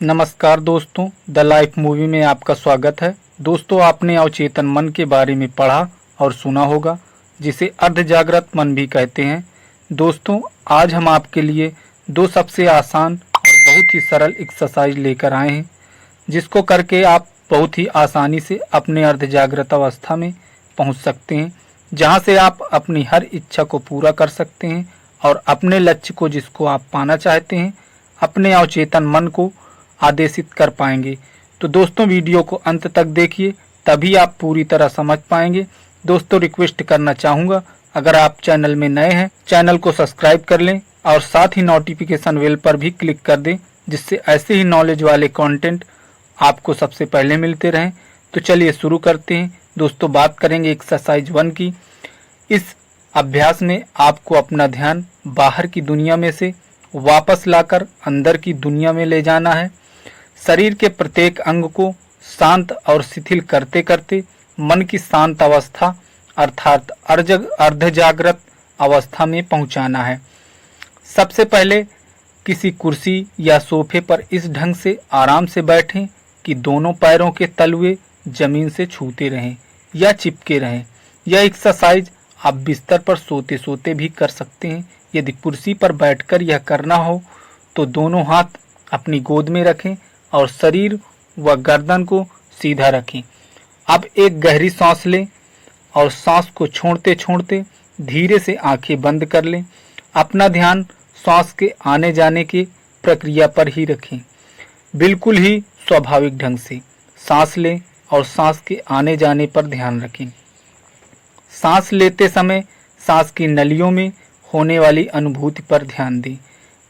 नमस्कार दोस्तों, the life movie में आपका स्वागत है। दोस्तों, आपने अवचेतन मन के बारे में पढ़ा और सुना होगा, जिसे अर्ध जागृत मन भी कहते हैं। दोस्तों, आज हम आपके लिए दो सबसे आसान और बहुत ही सरल एक्सरसाइज लेकर आए हैं, जिसको करके आप बहुत ही आसानी से अपने अर्ध जागृत अवस्था में पहुंच सकते हैं, जहां से आप अपनी हर इच्छा को पूरा कर सकते हैं और अपने लक्ष्य को, जिसको आप पाना चाहते हैं, अपने अवचेतन मन को आदेशित कर पाएंगे। तो दोस्तों, वीडियो को अंत तक देखिए, तभी आप पूरी तरह समझ पाएंगे। दोस्तों, रिक्वेस्ट करना चाहूँगा, अगर आप चैनल में नए हैं, चैनल को सब्सक्राइब कर लें और साथ ही नोटिफिकेशन बेल पर भी क्लिक कर दें, जिससे ऐसे ही नॉलेज वाले कंटेंट आपको सबसे पहले मिलते रहें। तो चलिए शुरू करते हैं। दोस्तों, बात करेंगे एक्सरसाइज 1 की। इस अभ्यास में आपको अपना ध्यान बाहर की दुनिया में से वापस लाकर अंदर की दुनिया में ले जाना है। शरीर के प्रत्येक अंग को शांत और शिथिल करते करते मन की शांत अवस्था अर्थात अर्ध जागृत अवस्था में पहुंचाना है। सबसे पहले किसी कुर्सी या सोफे पर इस ढंग से आराम से बैठें कि दोनों पैरों के तलवे जमीन से छूते रहें या चिपके रहें। यह एक्सरसाइज आप बिस्तर पर सोते सोते भी कर सकते हैं। यदि कुर्सी पर बैठकर यह करना हो तो दोनों हाथ अपनी गोद में रखें और शरीर व गर्दन को सीधा रखें। अब एक गहरी सांस लें और सांस को छोड़ते छोड़ते धीरे से आंखें बंद कर लें। अपना ध्यान सांस के आने जाने की प्रक्रिया पर ही रखें। बिल्कुल ही स्वाभाविक ढंग से सांस लें और सांस के आने जाने पर ध्यान रखें। सांस लेते समय सांस की नलियों में होने वाली अनुभूति पर ध्यान दें।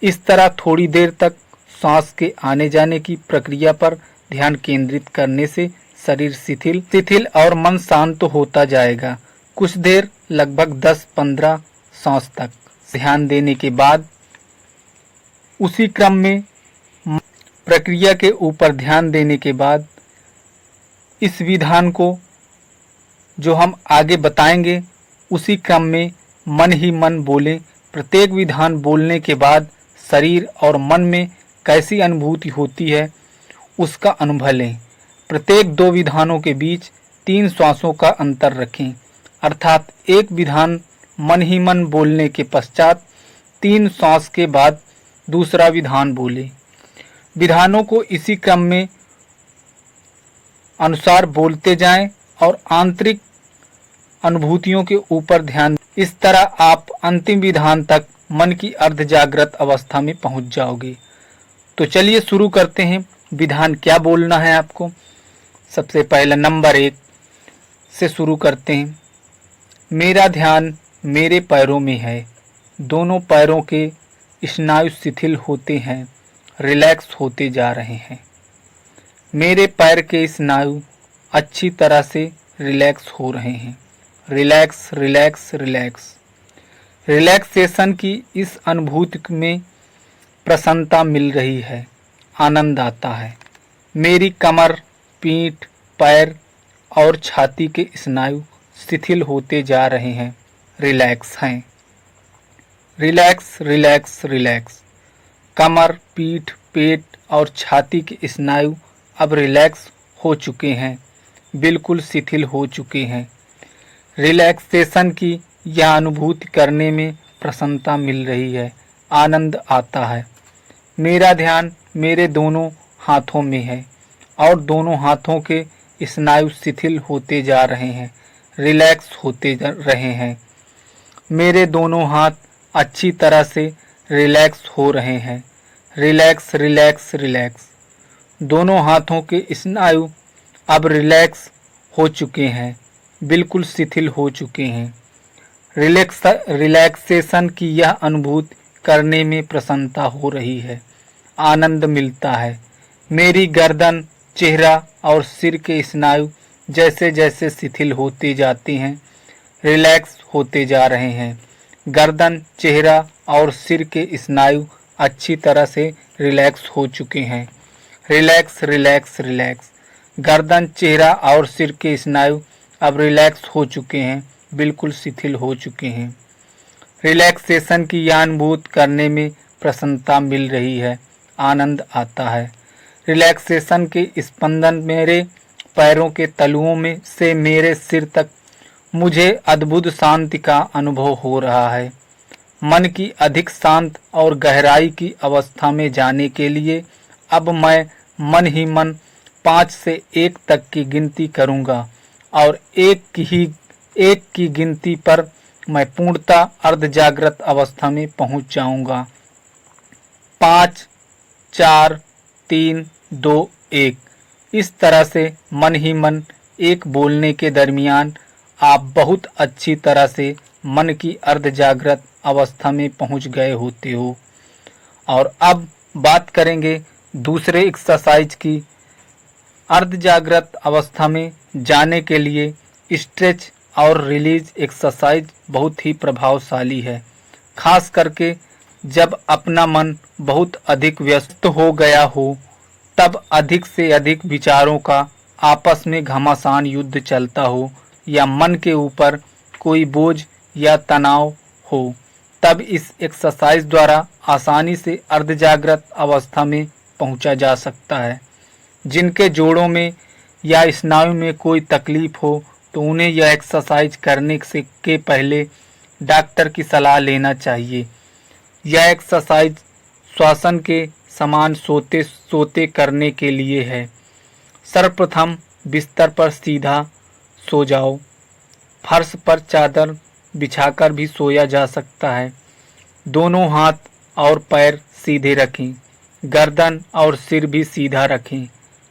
इस तरह थोड़ी देर तक सांस के आने जाने की प्रक्रिया पर ध्यान केंद्रित करने से शरीर शिथिल और मन शांत होता जाएगा। कुछ देर लगभग 10-15 सांस तक ध्यान देने के बाद उसी क्रम में प्रक्रिया के ऊपर ध्यान देने के बाद इस विधान को जो हम आगे बताएंगे उसी क्रम में मन ही मन बोलें। प्रत्येक विधान बोलने के बाद शरीर और मन में कैसी अनुभूति होती है उसका अनुभव लें। प्रत्येक 2 विधानों के बीच 3 श्वासों का अंतर रखें, अर्थात एक विधान मन ही मन बोलने के पश्चात 3 श्वास के बाद दूसरा विधान बोले। विधानों को इसी क्रम में अनुसार बोलते जाएं और आंतरिक अनुभूतियों के ऊपर ध्यान। इस तरह आप अंतिम विधान तक मन की अर्ध जागृत अवस्था में पहुंच जाओगे। तो चलिए शुरू करते हैं। विधान क्या बोलना है आपको। सबसे पहला नंबर 1 से शुरू करते हैं। मेरा ध्यान मेरे पैरों में है। दोनों पैरों के स्नायु शिथिल होते हैं, रिलैक्स होते जा रहे हैं। मेरे पैर के स्नायु अच्छी तरह से रिलैक्स हो रहे हैं। Relax relax relax. रिलैक्सेशन की इस अनुभूति में प्रसन्नता मिल रही है, आनंद आता है। मेरी कमर, पीठ, पैर और छाती के स्नायु शिथिल होते जा रहे हैं, रिलैक्स हैं। Relax relax relax. कमर, पीठ, पेट और छाती के स्नायु अब रिलैक्स हो चुके हैं, बिल्कुल शिथिल हो चुके हैं। रिलैक्सेशन की यह अनुभूति करने में प्रसन्नता मिल रही है, आनंद आता है। मेरा ध्यान मेरे दोनों हाथों में है और दोनों हाथों के स्नायु शिथिल होते जा रहे हैं, रिलैक्स होते रहे हैं। मेरे दोनों हाथ अच्छी तरह से रिलैक्स हो रहे हैं। Relax relax relax. दोनों हाथों के स्नायु अब रिलैक्स हो चुके हैं, बिल्कुल शिथिल हो चुके हैं। रिलैक्सेशन की यह अनुभूति करने में प्रसन्नता हो रही है, आनंद मिलता है। मेरी गर्दन, चेहरा और सिर के स्नायु जैसे जैसे शिथिल होते जाते हैं, रिलैक्स होते जा रहे हैं। गर्दन, चेहरा और सिर के स्नायु अच्छी तरह से रिलैक्स हो चुके हैं। Relax relax relax. गर्दन, चेहरा और सिर के स्नायु अब रिलैक्स हो चुके हैं, बिल्कुल शिथिल हो चुके हैं। रिलैक्सेशन की यह अनुभूति करने में प्रसन्नता मिल रही है, आनंद आता है। रिलैक्सेशन के स्पंदन मेरे पैरों के तलुओं में से मेरे सिर तक मुझे अद्भुत शांति का अनुभव हो रहा है। मन की अधिक शांत और गहराई की अवस्था में जाने के लिए अब मैं मन ही मन 5 से 1 तक की गिनती करूंगा और एक की गिनती पर मैं पूर्णतः अर्ध जागृत अवस्था में पहुंच जाऊंगा। 5, 4, 3, 2, 1। इस तरह से मन ही मन एक बोलने के दरमियान आप बहुत अच्छी तरह से मन की अर्ध जागृत अवस्था में पहुंच गए होते हो। और अब बात करेंगे दूसरे एक्सरसाइज की। अर्ध जागृत अवस्था में जाने के लिए स्ट्रेच और रिलीज एक्सरसाइज बहुत ही प्रभावशाली है, खास करके जब अपना मन बहुत अधिक व्यस्त हो गया हो, तब अधिक से अधिक विचारों का आपस में घमासान युद्ध चलता हो या मन के ऊपर कोई बोझ या तनाव हो, तब इस एक्सरसाइज द्वारा आसानी से अर्ध जागृत अवस्था में पहुंचा जा सकता है। जिनके जोड़ों में या स्नायु में कोई तकलीफ हो तो उन्हें यह एक्सरसाइज करने के पहले डॉक्टर की सलाह लेना चाहिए। यह एक्सरसाइज श्वसन के समान सोते सोते करने के लिए है। सर्वप्रथम बिस्तर पर सीधा सो जाओ। फर्श पर चादर बिछाकर भी सोया जा सकता है। दोनों हाथ और पैर सीधे रखें। गर्दन और सिर भी सीधा रखें।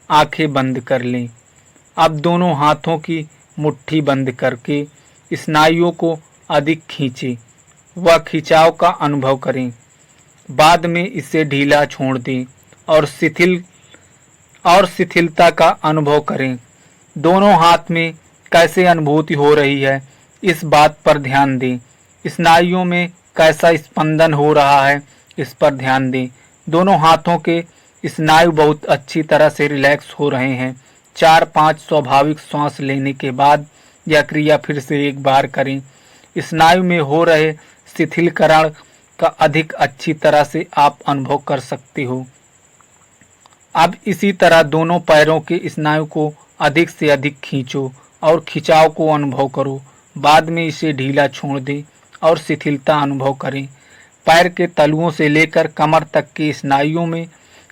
आंखें बंद कर लें। अब दोनों हाथों की मुट्ठी बंद करके स्नायुओं को अधिक खींचें व खिंचाव का अनुभव करें। बाद में इसे ढीला छोड़ दें और शिथिलता का अनुभव करें। दोनों हाथ में कैसे अनुभूति हो रही है, इस बात पर ध्यान दें। स्नायुओं में कैसा स्पंदन हो रहा है, इस पर ध्यान दें। दोनों हाथों के स्नायु बहुत अच्छी तरह से रिलैक्स हो रहे हैं। 4-5 स्वाभाविक श्वास लेने के बाद यह क्रिया फिर से एक बार करें। स्नायु में हो रहे शिथिलीकरण का अधिक अच्छी तरह से आप अनुभव कर सकते हो। अब इसी तरह दोनों पैरों के स्नायु को अधिक से अधिक खींचो और खिंचाव को अनुभव करो। बाद में इसे ढीला छोड़ दें और शिथिलता अनुभव करें। पैर के तलुओं से लेकर कमर तक के स्नायुओं में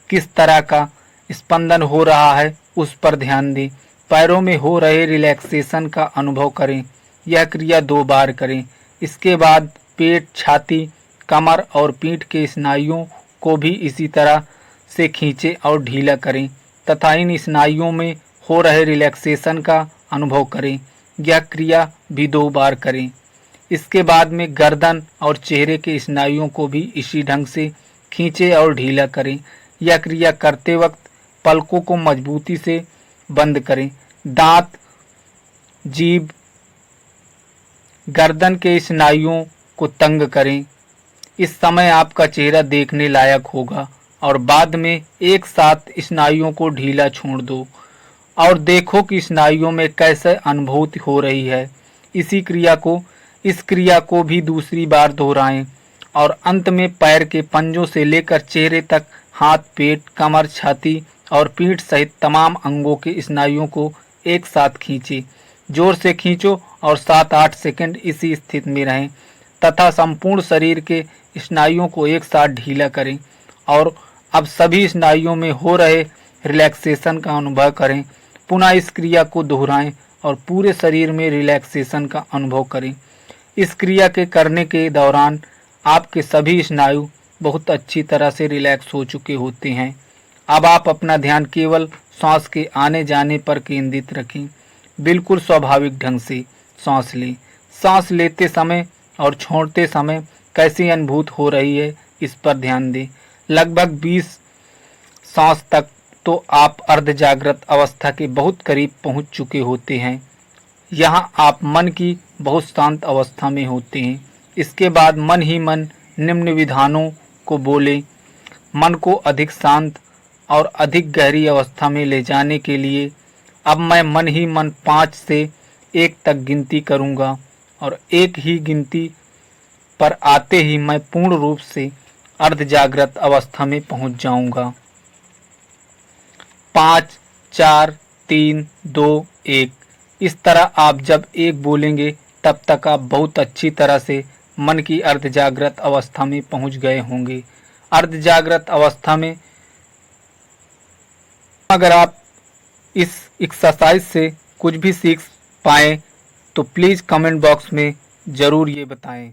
किस तरह का स्पंदन हो रहा है, उस पर ध्यान दें। पैरों में हो रहे रिलैक्सेशन का अनुभव करें। यह क्रिया 2 बार करें। इसके बाद पेट, छाती, कमर और पीठ के स्नायुओं को भी इसी तरह से खींचें और ढीला करें तथा इन स्नायुओं में हो रहे रिलैक्सेशन का अनुभव करें। यह क्रिया भी 2 बार करें। इसके बाद में गर्दन और चेहरे के स्नायुओं को भी इसी ढंग से खींचें और ढीला करें। यह क्रिया करते वक्त पलकों को मजबूती से बंद करें। दांत, जीभ, गर्दन के स्नायुओं को तंग करें। इस समय आपका चेहरा देखने लायक होगा और बाद में एक साथ स्नायुओं को ढीला छोड़ दो और देखो कि स्नायुओं में कैसे अनुभूति हो रही है। इस क्रिया को भी दूसरी बार दोहराएं और अंत में पैर के पंजों से लेकर चेहरे तक हाथ, पेट, कमर, छाती और पीठ सहित तमाम अंगों के स्नायुओं को एक साथ खींचें। जोर से खींचो और 7-8 सेकंड इसी स्थिति में रहें तथा संपूर्ण शरीर के स्नायुओं को एक साथ ढीला करें और अब सभी स्नायुओं में हो रहे रिलैक्सेशन का अनुभव करें। पुनः इस क्रिया को दोहराएं और पूरे शरीर में रिलैक्सेशन का अनुभव करें। इस क्रिया के करने के दौरान आपके सभी स्नायु बहुत अच्छी तरह से रिलैक्स हो चुके होते हैं। अब आप अपना ध्यान केवल सांस के आने जाने पर केंद्रित रखें। बिल्कुल स्वाभाविक ढंग से सांस लें। सांस लेते समय और छोड़ते समय कैसी अनुभूत हो रही है, इस पर ध्यान दें। लगभग 20 सांस तक तो आप अर्ध जागृत अवस्था के बहुत करीब पहुंच चुके होते हैं। यहाँ आप मन की बहुत शांत अवस्था में होते हैं। इसके बाद मन ही मन निम्न विधानों को बोले। मन को अधिक शांत और अधिक गहरी अवस्था में ले जाने के लिए अब मैं मन ही मन 5 से 1 तक गिनती करूंगा और एक ही गिनती पर आते ही मैं पूर्ण रूप से अर्ध जागृत अवस्था में पहुंच जाऊंगा। 5 4 3 2 1। इस तरह आप जब एक बोलेंगे तब तक आप बहुत अच्छी तरह से मन की अर्ध जागृत अवस्था में पहुंच गए होंगे। अर्ध जागृत अवस्था में अगर आप इस एक्सरसाइज से कुछ भी सीख पाएँ तो प्लीज़ कमेंट बॉक्स में ज़रूर ये बताएं।